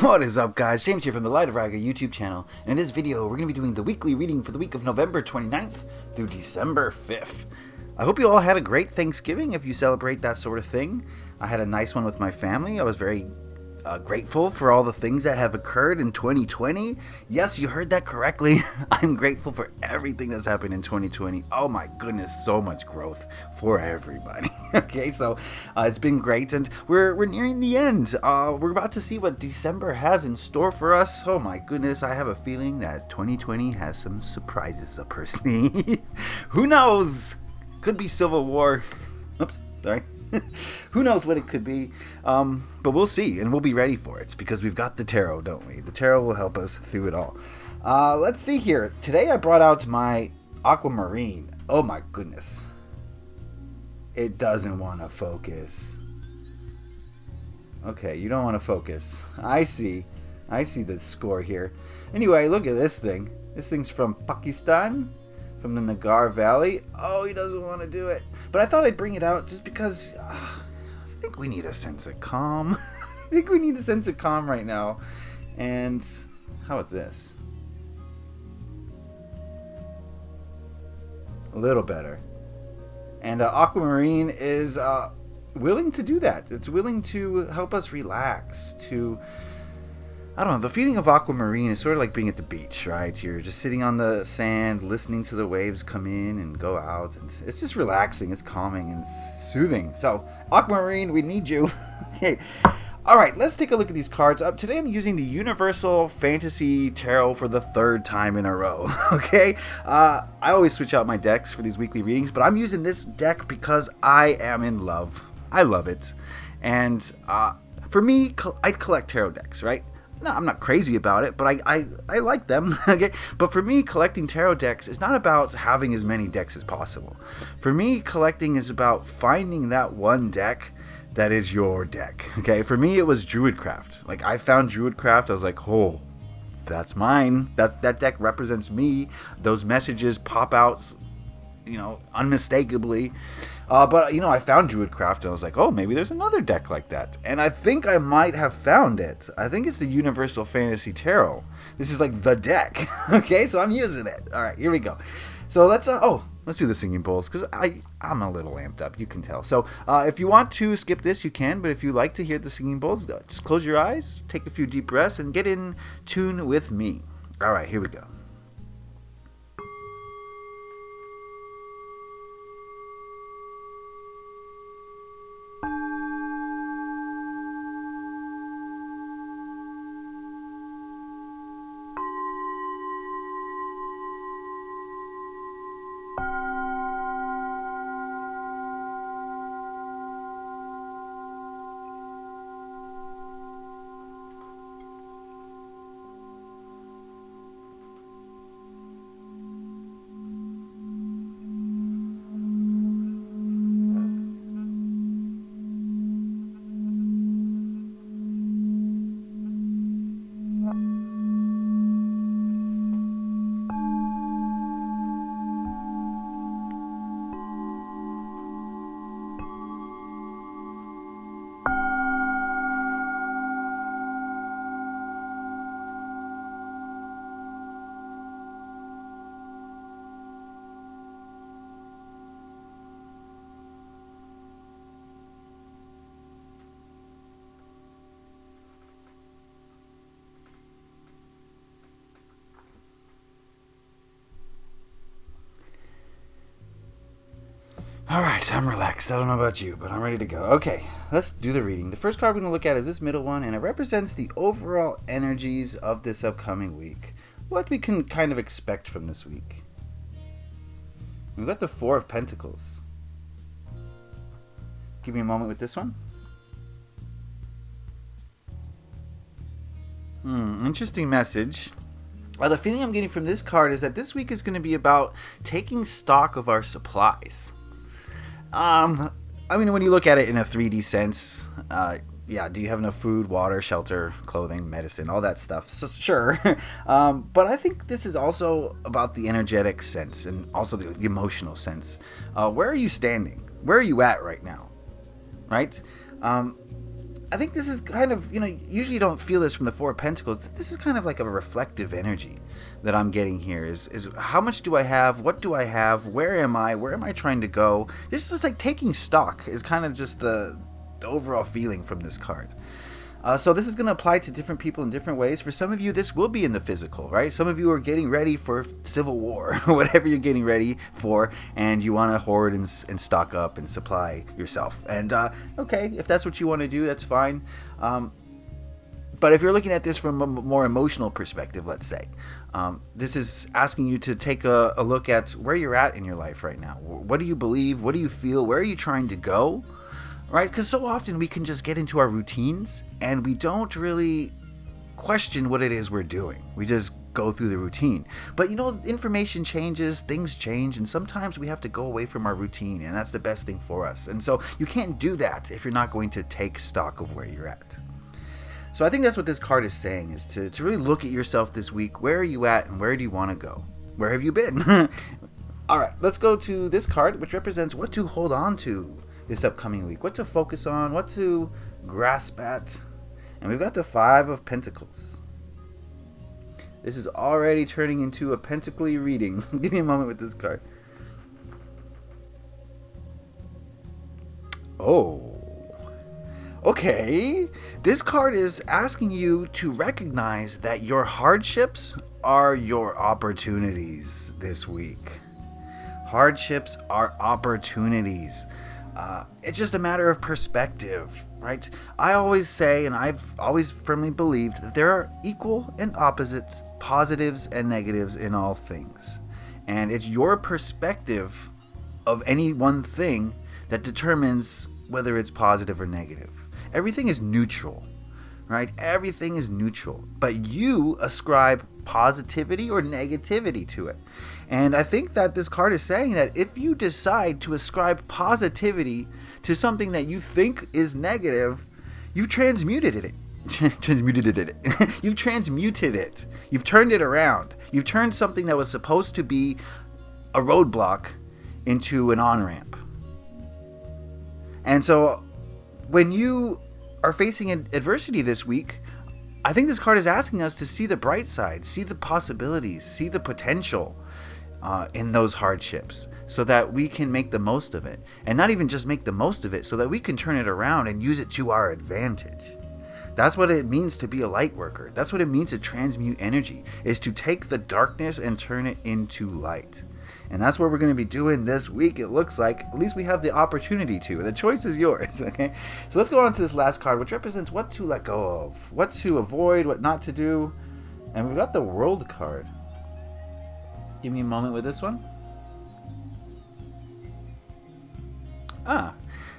What is up, guys? James here from the Light of Raga YouTube channel. And in this video, we're going to be doing the weekly reading for the week of November 29th through December 5th. I hope you all had a great Thanksgiving if you celebrate that sort of thing. I had a nice one with my family. I was very grateful for all the things that have occurred in 2020. Yes, you heard that correctly. I'm grateful for everything that's happened in 2020. Oh my goodness, so much growth for everybody. Okay, so it's been great, and we're nearing the end. We're about to see what December has in store for us. Oh my goodness, I have a feeling that 2020 has some surprises up her sleeve. Who knows? Could be Civil War. Oops, sorry. Who knows what it could be, but we'll see, and we'll be ready for it, because we've got the tarot, don't we? The tarot will help us through it all. Let's see here. Today I brought out my aquamarine. Oh my goodness. It doesn't want to focus. Okay, you don't want to focus. I see the score here. Anyway, look at this thing. This thing's from Pakistan. From the Nagar Valley. Oh, he doesn't want to do it. But I thought I'd bring it out just because I think we need a sense of calm. I think we need a sense of calm right now. And how about this? A little better. And Aquamarine is willing to do that. It's willing to help us relax, to... I don't know, the feeling of aquamarine is sort of like being at the beach, right? You're just sitting on the sand, listening to the waves come in and go out. And it's just relaxing, it's calming, and it's soothing. So, aquamarine, we need you. Okay. All right, let's take a look at these cards. Today I'm using the Universal Fantasy Tarot for the third time in a row, okay? I always switch out my decks for these weekly readings, but I'm using this deck because I am in love. I love it. And for me, I collect tarot decks, right? No, I'm not crazy about it, but I like them, okay? But for me, collecting tarot decks is not about having as many decks as possible. For me, collecting is about finding that one deck that is your deck, okay? For me, it was Druidcraft. Like, I found Druidcraft, I was like, oh, that's mine. That deck represents me. Those messages pop out, you know, unmistakably. But, you know, I found Druidcraft, and I was like, oh, maybe there's another deck like that. And I think I might have found it. I think it's the Universal Fantasy Tarot. This is like the deck. Okay, so I'm using it. All right, here we go. So let's do the singing bowls, because I'm a little amped up, you can tell. So if you want to skip this, you can. But if you like to hear the singing bowls, just close your eyes, take a few deep breaths, and get in tune with me. All right, here we go. Alright, I'm relaxed. I don't know about you, but I'm ready to go. Okay, let's do the reading. The first card we're going to look at is this middle one, and it represents the overall energies of this upcoming week. What we can kind of expect from this week. We've got the Four of Pentacles. Give me a moment with this one. Interesting message. The feeling I'm getting from this card is that this week is going to be about taking stock of our supplies. I mean, when you look at it in a 3D sense, yeah, do you have enough food, water, shelter, clothing, medicine, all that stuff? So, sure. But I think this is also about the energetic sense and also the emotional sense. Where are you standing? Where are you at right now? Right? I think this is kind of, usually you don't feel this from the Four of Pentacles. This is kind of like a reflective energy that I'm getting here. Is how much do I have? What do I have? Where am I? Where am I trying to go? This is just like taking stock is kind of just the overall feeling from this card. So this is going to apply to different people in different ways. For some of you, this will be in the physical, right? Some of you are getting ready for civil war or whatever you're getting ready for, and you want to hoard and stock up and supply yourself. And okay, if that's what you want to do, that's fine. But if you're looking at this from a more emotional perspective, let's say, this is asking you to take a look at where you're at in your life right now. What do you believe? What do you feel? Where are you trying to go? Right? Because so often we can just get into our routines and we don't really question what it is we're doing. We just go through the routine. But information changes, things change, and sometimes we have to go away from our routine, and that's the best thing for us. And so you can't do that if you're not going to take stock of where you're at. So I think that's what this card is saying, is to really look at yourself this week. Where are you at and where do you want to go? Where have you been? All right, let's go to this card, which represents what to hold on to this upcoming week, what to focus on, what to grasp at. And we've got the Five of Pentacles. This is already turning into a pentacly reading. Give me a moment with this card. Oh, okay. This card is asking you to recognize that your hardships are your opportunities this week. Hardships are opportunities. It's just a matter of perspective, right? I always say, and I've always firmly believed, that there are equal and opposites, positives and negatives in all things. And it's your perspective of any one thing that determines whether it's positive or negative. Everything is neutral, right? Everything is neutral. But you ascribe positivity or negativity to it. And I think that this card is saying that if you decide to ascribe positivity to something that you think is negative, you've transmuted it. You've transmuted it. You've turned it around. You've turned something that was supposed to be a roadblock into an on-ramp. And so when you are facing adversity this week, I think this card is asking us to see the bright side, see the possibilities, see the potential in those hardships so that we can make the most of it. And not even just make the most of it, so that we can turn it around and use it to our advantage. That's what it means to be a light worker. That's what it means to transmute energy, is to take the darkness and turn it into light. And that's what we're going to be doing this week, it looks like. At least we have the opportunity to. The choice is yours, okay? So let's go on to this last card, which represents what to let go of, what to avoid, what not to do. And we've got the World card. Give me a moment with this one.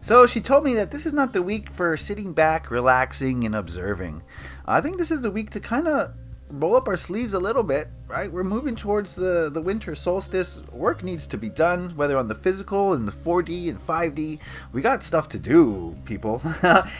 So she told me that this is not the week for sitting back, relaxing, and observing. I think this is the week to kind of roll up our sleeves a little bit, right? We're moving towards the winter solstice. Work needs to be done, whether on the physical and the 4D and 5D. We got stuff to do, people.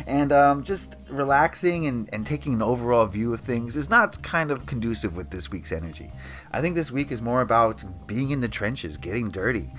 And just relaxing and taking an overall view of things is not kind of conducive with this week's energy. I think this week is more about being in the trenches, getting dirty,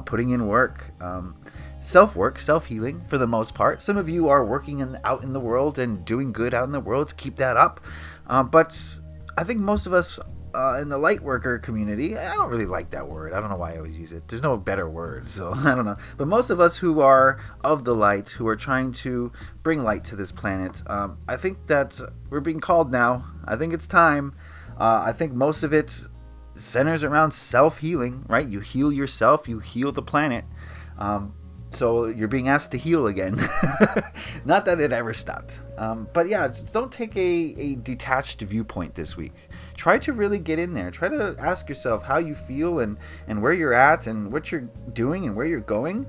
putting in work, self-work, self-healing for the most part. Some of you are working out in the world and doing good out in the world. Keep that up. But I think most of us in the light worker community, I don't really like that word. I don't know why I always use it. There's no better word, so I don't know. But most of us who are of the light, who are trying to bring light to this planet, I think that we're being called now. I think it's time. I think most of it centers around self-healing, right? You heal yourself, you heal the planet. So you're being asked to heal again. Not that it ever stopped. But yeah, just don't take a detached viewpoint this week. Try to really get in there. Try to ask yourself how you feel and where you're at and what you're doing and where you're going.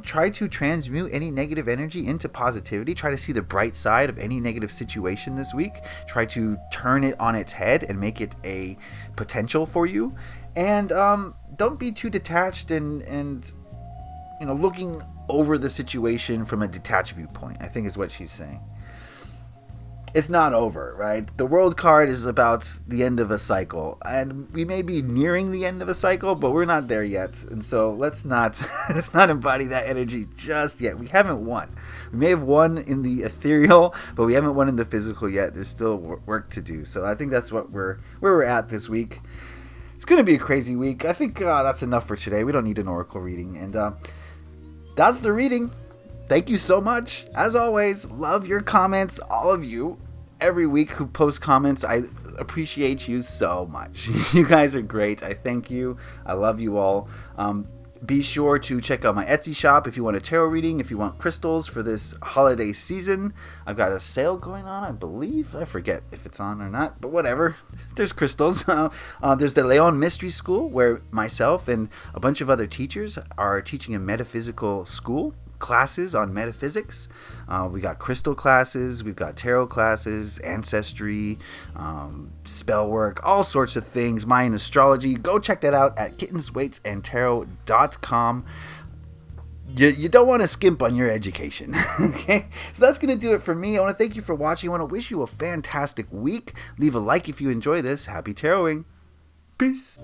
Try to transmute any negative energy into positivity. Try to see the bright side of any negative situation this week. Try to turn it on its head and make it a potential for you. And don't be too detached and looking over the situation from a detached viewpoint, I think is what she's saying. it's not over, right? The world card is about the end of a cycle, and we may be nearing the end of a cycle, but we're not there yet. And so let's not let's not embody that energy just yet. We haven't won. We may have won in the ethereal, but we haven't won in the physical yet. There's still work to do. So I think that's what where we're at this week. It's going to be a crazy week. I think that's enough for today. We don't need an oracle reading, and that's the reading. Thank you so much. As always, love your comments, all of you, every week who post comments. I appreciate you so much. You guys are great. I thank you. I love you all. Be sure to check out my Etsy shop if you want a tarot reading, if you want crystals for this holiday season. I've got a sale going on, I believe. I forget if it's on or not, but whatever. There's crystals. There's the Leon Mystery School, where myself and a bunch of other teachers are teaching a metaphysical school. Classes on metaphysics. We got crystal classes, we've got tarot classes, ancestry, spell work, all sorts of things, Mayan astrology. Go check that out at kittensweightsandtarot.com. You don't want to skimp on your education. Okay, so that's going to do it for me. I want to thank you for watching. I want to wish you a fantastic week. Leave a like if you enjoy this. Happy taroting. Peace.